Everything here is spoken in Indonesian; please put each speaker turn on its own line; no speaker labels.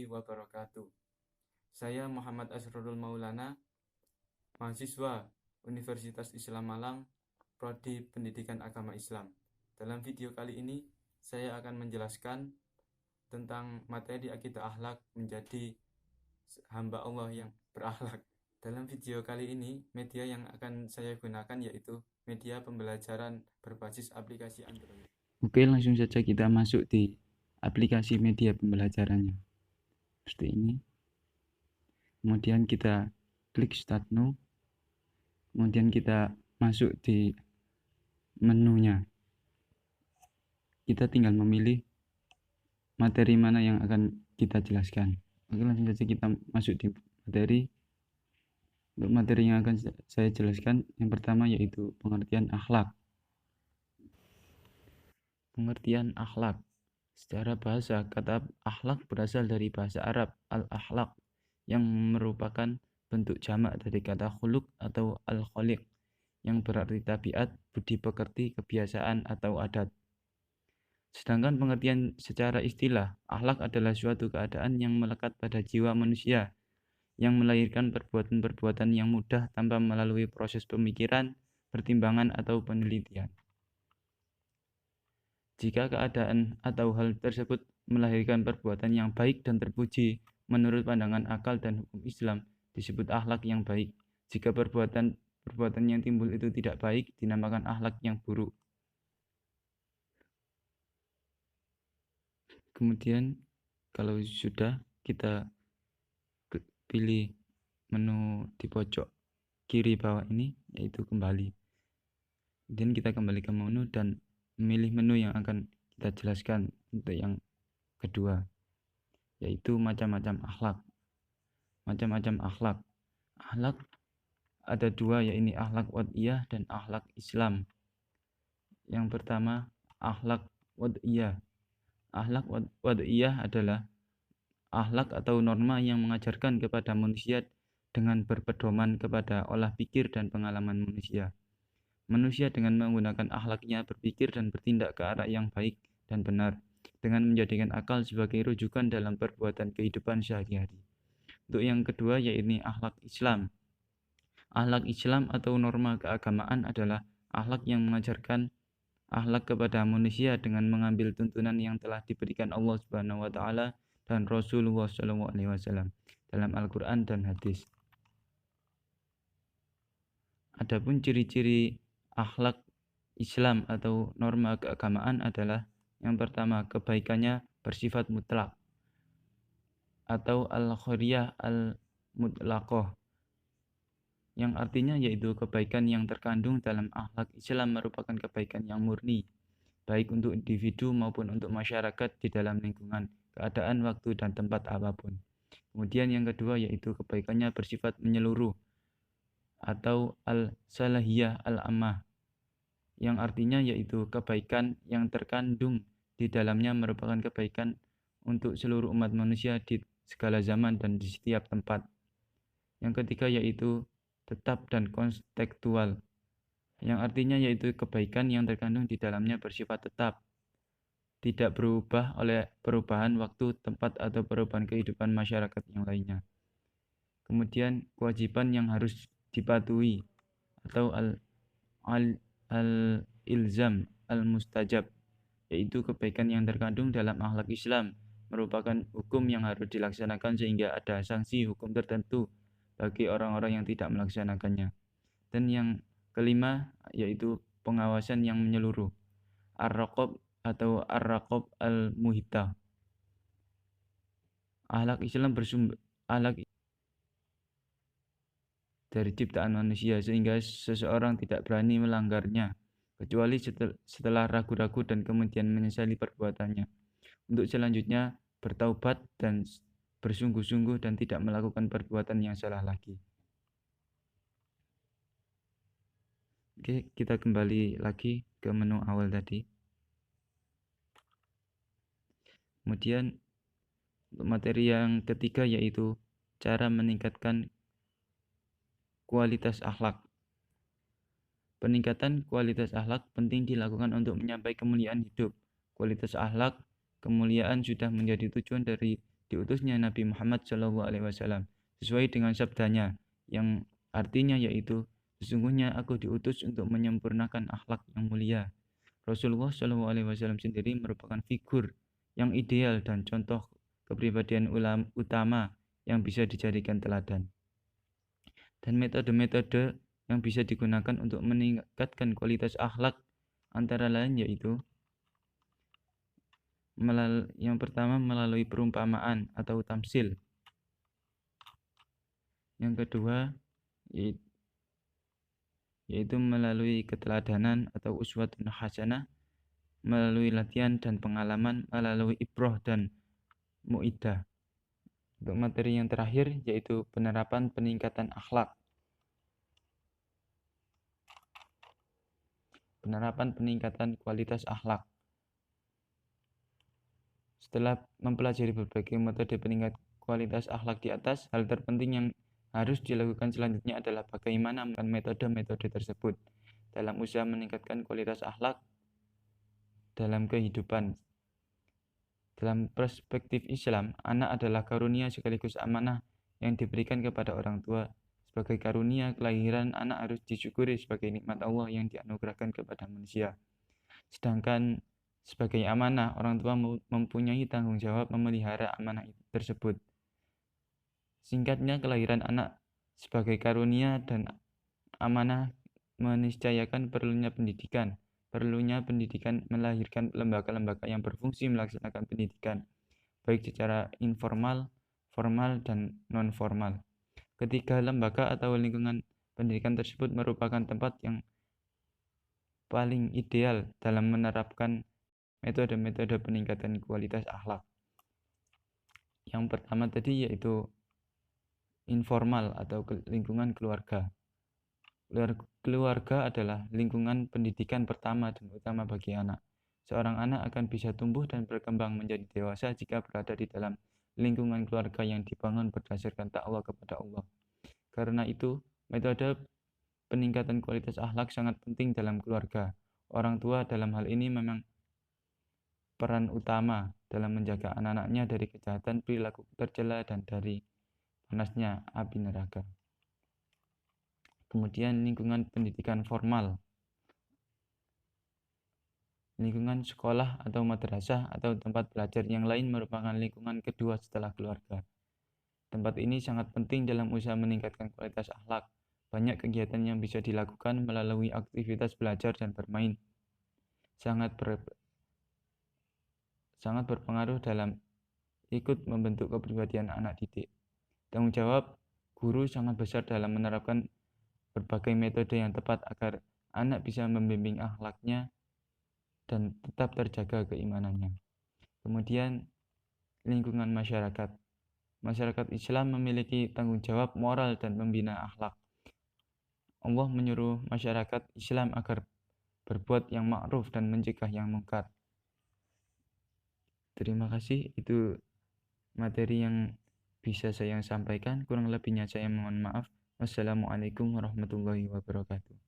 wabarakatuh. Saya Muhammad Asrorul Maulana, mahasiswa Universitas Islam Malang, Prodi Pendidikan Agama Islam. Dalam video kali ini, saya akan menjelaskan tentang materi akidah akhlak menjadi hamba Allah yang berakhlak. Dalam video kali ini, media yang akan saya gunakan yaitu media pembelajaran berbasis aplikasi Android. Oke, langsung saja kita masuk di aplikasi media pembelajarannya. Seperti ini. Kemudian kita klik Start Now. Kemudian kita masuk di menunya. Kita tinggal memilih materi mana yang akan kita jelaskan. Oke, langsung saja kita masuk di materi. Untuk materi yang akan saya jelaskan, yang pertama yaitu pengertian akhlak. Pengertian akhlak. Secara bahasa, kata akhlak berasal dari bahasa Arab al-akhlaq, yang merupakan bentuk jamak dari kata khuluq atau al-khaliq, yang berarti tabiat, budi pekerti, kebiasaan, atau adat. Sedangkan pengertian secara istilah, akhlak adalah suatu keadaan yang melekat pada jiwa manusia, yang melahirkan perbuatan-perbuatan yang mudah tanpa melalui proses pemikiran, pertimbangan, atau penelitian. Jika keadaan atau hal tersebut melahirkan perbuatan yang baik dan terpuji menurut pandangan akal dan hukum Islam, disebut akhlak yang baik. Jika perbuatan yang timbul itu tidak baik, dinamakan akhlak yang buruk. Kemudian kalau sudah, kita pilih menu di pojok kiri bawah ini, yaitu kembali. Kemudian kita kembali ke menu dan memilih menu yang akan kita jelaskan untuk yang kedua, yaitu macam-macam akhlak. Macam-macam akhlak. Akhlak ada dua, yaitu akhlak wad'iyah dan akhlak Islam. Yang pertama, akhlak wad'iyah. Akhlak wad'iyah adalah akhlak atau norma yang mengajarkan kepada manusia dengan berpedoman kepada olah pikir dan pengalaman manusia. Manusia dengan menggunakan akhlaknya berpikir dan bertindak ke arah yang baik dan benar, dengan menjadikan akal sebagai rujukan dalam perbuatan kehidupan sehari-hari. Untuk yang kedua yaitu akhlak Islam. Akhlak Islam atau norma keagamaan adalah akhlak yang mengajarkan akhlak kepada manusia dengan mengambil tuntunan yang telah diberikan Allah Subhanahu wa taala dan Rasulullah SAW dalam Al-Qur'an dan hadis. Adapun ciri-ciri akhlak Islam atau norma keagamaan adalah yang pertama, kebaikannya bersifat mutlak atau al-khairiyah al-mutlaqah, yang artinya yaitu kebaikan yang terkandung dalam akhlak Islam merupakan kebaikan yang murni, baik untuk individu maupun untuk masyarakat di dalam lingkungan, keadaan, waktu, dan tempat apapun. Kemudian yang kedua yaitu kebaikannya bersifat menyeluruh atau al-salahiyah al-ammah, yang artinya yaitu kebaikan yang terkandung di dalamnya merupakan kebaikan untuk seluruh umat manusia di segala zaman dan di setiap tempat. Yang ketiga yaitu tetap dan kontekstual, yang artinya yaitu kebaikan yang terkandung di dalamnya bersifat tetap, tidak berubah oleh perubahan waktu, tempat, atau perubahan kehidupan masyarakat yang lainnya. Kemudian kewajiban yang harus dipatuhi atau al-ilzam al-mustajab, yaitu kebaikan yang terkandung dalam akhlak Islam merupakan hukum yang harus dilaksanakan sehingga ada sanksi hukum tertentu bagi orang-orang yang tidak melaksanakannya. Dan yang kelima yaitu pengawasan yang menyeluruh, ar-raqab atau ar-raqab al-muhita. Akhlak Islam bersumber dari ciptaan manusia sehingga seseorang tidak berani melanggarnya kecuali setelah ragu-ragu dan kemudian menyesali perbuatannya, untuk selanjutnya bertaubat dan bersungguh-sungguh dan tidak melakukan perbuatan yang salah lagi. Oke, kita kembali lagi ke menu awal tadi. Kemudian untuk materi yang ketiga yaitu cara meningkatkan kualitas akhlak. Peningkatan kualitas akhlak penting dilakukan untuk mencapai kemuliaan hidup. Kualitas akhlak, kemuliaan sudah menjadi tujuan dari diutusnya Nabi Muhammad SAW, sesuai dengan sabdanya yang artinya yaitu, sesungguhnya aku diutus untuk menyempurnakan akhlak yang mulia. Rasulullah SAW sendiri merupakan figur yang ideal dan contoh kepribadian utama yang bisa dijadikan teladan. Dan metode-metode yang bisa digunakan untuk meningkatkan kualitas akhlak antara lain yaitu, yang pertama melalui perumpamaan atau tamsil. Yang kedua yaitu melalui keteladanan atau uswatun hasanah, melalui latihan dan pengalaman, melalui ibroh dan mu'idah. Untuk materi yang terakhir yaitu penerapan peningkatan akhlak. Penerapan peningkatan kualitas akhlak. Setelah mempelajari berbagai metode peningkat kualitas akhlak di atas, hal terpenting yang harus dilakukan selanjutnya adalah bagaimana menggunakan metode-metode tersebut dalam usaha meningkatkan kualitas akhlak dalam kehidupan. Dalam perspektif Islam, anak adalah karunia sekaligus amanah yang diberikan kepada orang tua. Sebagai karunia kelahiran, anak harus disyukuri sebagai nikmat Allah yang dianugerahkan kepada manusia. Sedangkan sebagai amanah, orang tua mempunyai tanggung jawab memelihara amanah tersebut. Singkatnya, kelahiran anak sebagai karunia dan amanah meniscayakan perlunya pendidikan melahirkan lembaga-lembaga yang berfungsi melaksanakan pendidikan, baik secara informal, formal, dan non-formal. Ketiga lembaga atau lingkungan pendidikan tersebut merupakan tempat yang paling ideal dalam menerapkan metode-metode peningkatan kualitas akhlak. Yang pertama tadi yaitu informal atau lingkungan keluarga. Keluarga adalah lingkungan pendidikan pertama dan utama bagi anak. Seorang anak akan bisa tumbuh dan berkembang menjadi dewasa jika berada di dalam lingkungan keluarga yang dibangun berdasarkan takwa kepada Allah. Karena itu, metode peningkatan kualitas akhlak sangat penting dalam keluarga. Orang tua dalam hal ini memang peran utama dalam menjaga anak-anaknya dari kejahatan perilaku tercela dan dari panasnya api neraka. Kemudian lingkungan pendidikan formal. Lingkungan sekolah atau madrasah atau tempat belajar yang lain merupakan lingkungan kedua setelah keluarga. Tempat ini sangat penting dalam usaha meningkatkan kualitas akhlak. Banyak kegiatan yang bisa dilakukan melalui aktivitas belajar dan bermain. Sangat berpengaruh dalam ikut membentuk kepribadian anak didik. Tanggung jawab guru sangat besar dalam menerapkan berbagai metode yang tepat agar anak bisa membimbing akhlaknya dan tetap terjaga keimanannya. Kemudian lingkungan masyarakat. Masyarakat Islam memiliki tanggung jawab moral dan membina akhlak. Allah menyuruh masyarakat Islam agar berbuat yang ma'ruf dan mencegah yang mungkar. Terima kasih, itu materi yang bisa saya sampaikan. Kurang lebihnya saya mohon maaf. Wassalamualaikum warahmatullahi wabarakatuh.